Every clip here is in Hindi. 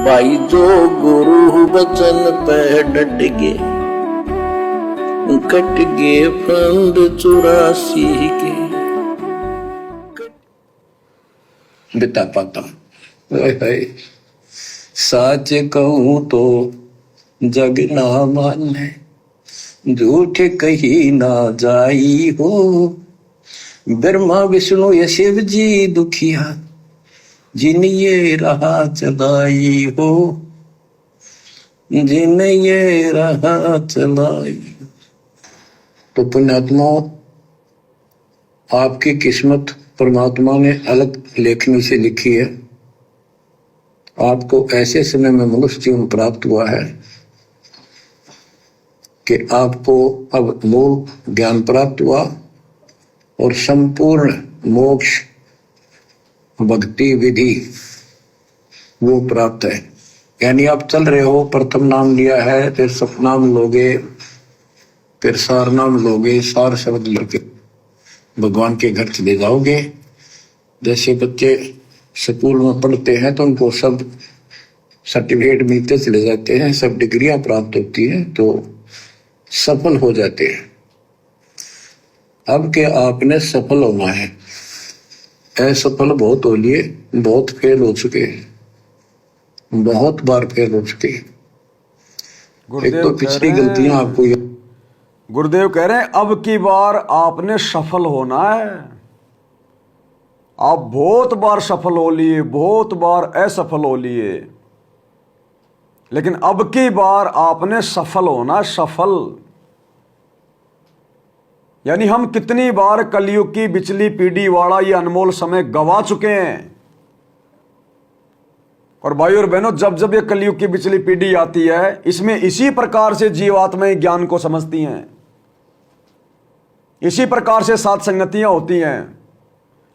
भाई जो गुरु बचन पे डट गए, कट गए फंद 84 के। बिता पाता सच कहूं तो जग ना माने, झूठ कही ना जाई हो। ब्रह्मा विष्णु ये शिव जी दुखिया, जिन ये राह चलाई हो, जिन ये राह चलाई। तो पुण्यात्मा, आपकी किस्मत परमात्मा ने अलग लेखनी से लिखी है। आपको ऐसे समय में मनुष्य जीवन प्राप्त हुआ है कि आपको अब मूल ज्ञान प्राप्त हुआ और संपूर्ण मोक्ष भक्ति विधि वो प्राप्त है। यानी आप चल रहे हो, प्रथम नाम लिया है, फिर सपनाम लोगे, फिर सार नाम लोगे, सार शब्द लेके भगवान के घर चले जाओगे। जैसे बच्चे स्कूल में पढ़ते हैं तो उनको सब सर्टिफिकेट मिलते चले जाते हैं, सब डिग्रियां प्राप्त होती हैं, तो सफल हो जाते हैं। अब के आपने सफल होना है। असफल बहुत हो लिए, बहुत फेल हो चुके हैं, बहुत बार फेल हो चुके हैं। एक तो पिछली गलतियां आपको, गुरुदेव कह रहे हैं अब की बार आपने सफल होना है। आप बहुत बार सफल हो लिए, बहुत बार असफल हो लिए, लेकिन अब की बार आपने सफल होना, सफल। यानी हम कितनी बार कलयुग की बिचली पीढ़ी वाला ये अनमोल समय गवा चुके हैं। और भाई और बहनों, जब जब ये कलयुग की बिचली पीढ़ी आती है, इसमें इसी प्रकार से जीवात्माएं ज्ञान को समझती हैं, इसी प्रकार से साथ संगतियां होती हैं।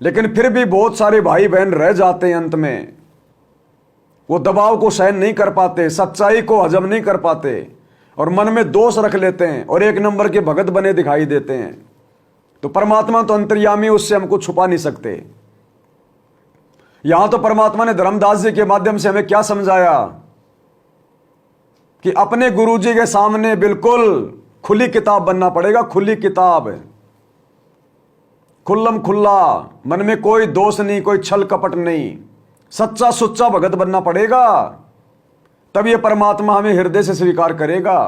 लेकिन फिर भी बहुत सारे भाई बहन रह जाते हैं अंत में, वो दबाव को सहन नहीं कर पाते, सच्चाई को हजम नहीं कर पाते और मन में दोष रख लेते हैं और एक नंबर के भगत बने दिखाई देते हैं। तो परमात्मा तो अंतर्यामी, उससे हमको छुपा नहीं सकते। यहां तो परमात्मा ने धर्मदास जी के माध्यम से हमें क्या समझाया कि अपने गुरु जी के सामने बिल्कुल खुली किताब बनना पड़ेगा। खुली किताब, खुल्लम खुल्ला, मन में कोई दोष नहीं, कोई छल कपट नहीं, सच्चा सुच्चा भगत बनना पड़ेगा। तब ये परमात्मा हमें हृदय से स्वीकार करेगा।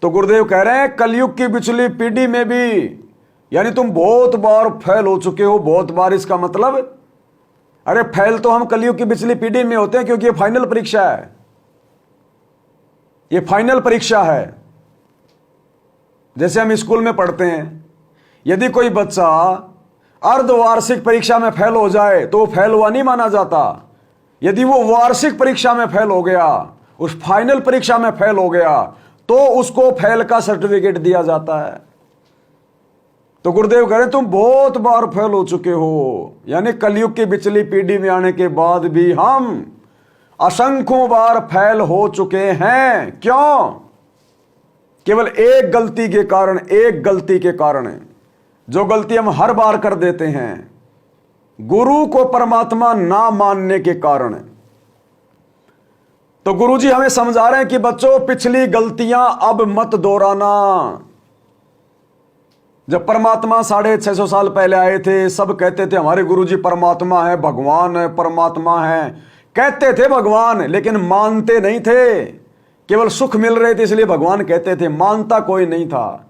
तो गुरुदेव कह रहे हैं कलयुग की बिचली पीढ़ी में भी, यानी तुम बहुत बार फेल हो चुके हो। बहुत बार इसका मतलब, अरे फेल तो हम कलयुग की बिचली पीढ़ी में होते हैं, क्योंकि ये फाइनल परीक्षा है, ये फाइनल परीक्षा है। जैसे हम स्कूल में पढ़ते हैं, यदि कोई बच्चा अर्धवार्षिक परीक्षा में फेल हो जाए तो फेल हुआ नहीं माना जाता। यदि वो वार्षिक परीक्षा में फेल हो गया, उस फाइनल परीक्षा में फेल हो गया, तो उसको फेल का सर्टिफिकेट दिया जाता है। तो गुरुदेव कह रहे तुम बहुत बार फेल हो चुके हो। यानी कलयुग की बिचली पीढ़ी में आने के बाद भी हम असंख्यों बार फेल हो चुके हैं। क्यों? केवल एक गलती के कारण, एक गलती के कारण, जो गलती हम हर बार कर देते हैं, गुरु को परमात्मा ना मानने के कारण। तो गुरुजी हमें समझा रहे हैं कि बच्चों, पिछली गलतियां अब मत दोहराना। जब परमात्मा 650 साल पहले आए थे, सब कहते थे हमारे गुरुजी परमात्मा है, भगवान है, परमात्मा है। कहते थे भगवान, लेकिन मानते नहीं थे। केवल सुख मिल रहे थे इसलिए भगवान कहते थे, मानता कोई नहीं था।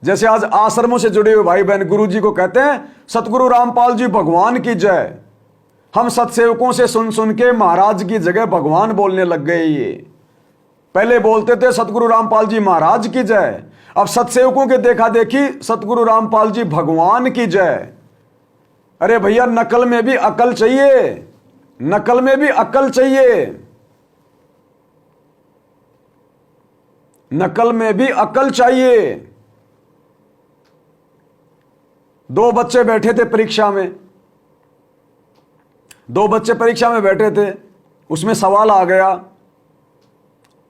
जैसे आज आश्रमों से जुड़े हुए भाई बहन गुरुजी को कहते हैं सतगुरु रामपाल जी भगवान की जय। हम सत्सेवकों से सुन सुन के महाराज की जगह भगवान बोलने लग गए। ये पहले बोलते थे सतगुरु रामपाल जी महाराज की जय, अब सत्सेवकों के देखा देखी सतगुरु रामपाल जी भगवान की जय। अरे भैया, नकल में भी अकल चाहिए, नकल में भी अकल चाहिए, नकल में भी अकल चाहिए। दो बच्चे बैठे थे परीक्षा में, दो बच्चे परीक्षा में बैठे थे, उसमें सवाल आ गया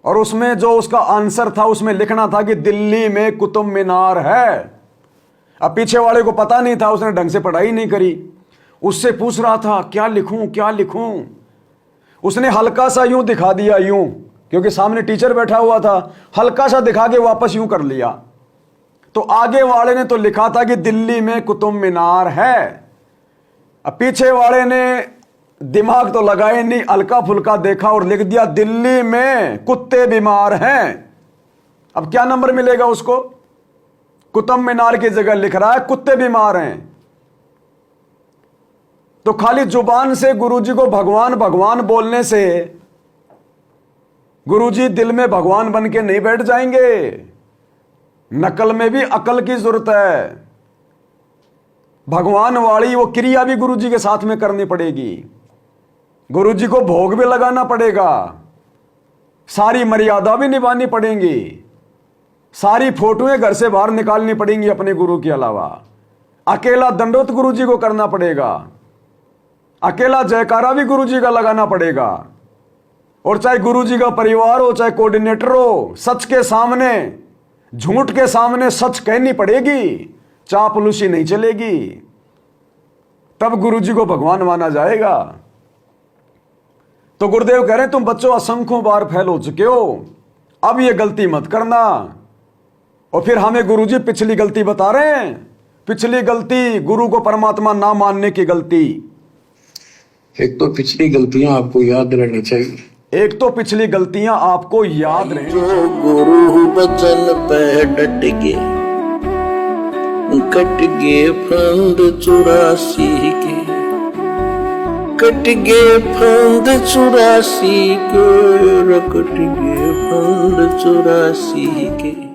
और उसमें जो उसका आंसर था उसमें लिखना था कि दिल्ली में कुतुब मीनार है। अब पीछे वाले को पता नहीं था, उसने ढंग से पढ़ाई नहीं करी, उससे पूछ रहा था क्या लिखूं क्या लिखूं। उसने हल्का सा यूं दिखा दिया, यूं, क्योंकि सामने टीचर बैठा हुआ था, हल्का सा दिखा के वापस यूं कर लिया। तो आगे वाले ने तो लिखा था कि दिल्ली में कुतुब मीनार है, अब पीछे वाले ने दिमाग तो लगाए नहीं, हल्का फुल्का देखा और लिख दिया दिल्ली में कुत्ते बीमार हैं। अब क्या नंबर मिलेगा उसको? कुतुब मीनार की जगह लिख रहा है कुत्ते बीमार हैं। तो खाली जुबान से गुरुजी को भगवान भगवान बोलने से गुरुजी दिल में भगवान बन के नहीं बैठ जाएंगे। नकल में भी अकल की जरूरत है। भगवान वाली वो क्रिया भी गुरुजी के साथ में करनी पड़ेगी, गुरुजी को भोग भी लगाना पड़ेगा, सारी मर्यादा भी निभानी पड़ेंगी, सारी फोटोएं घर से बाहर निकालनी पड़ेंगी अपने गुरु के अलावा, अकेला दंडोत गुरुजी को करना पड़ेगा, अकेला जयकारा भी गुरुजी का लगाना पड़ेगा। और चाहे गुरुजी का परिवार हो, चाहे कोऑर्डिनेटर हो, सच के सामने झूठ के सामने सच कहनी पड़ेगी, चापलूसी नहीं चलेगी, तब गुरुजी को भगवान माना जाएगा। तो गुरुदेव कह रहे हैं तुम बच्चों असंख्यों बार फेल हो चुके हो, अब ये गलती मत करना। और फिर हमें गुरुजी पिछली गलती बता रहे हैं, पिछली गलती गुरु को परमात्मा ना मानने की गलती। एक तो पिछली गलतियां आपको याद रहनी चाहिए, एक तो पिछली गलतियां आपको याद रहे। जो गुरु बचन पे डट गे, कट गे फंद 84 के, कट गे फंद 84 के, कट गे फंद 84 के।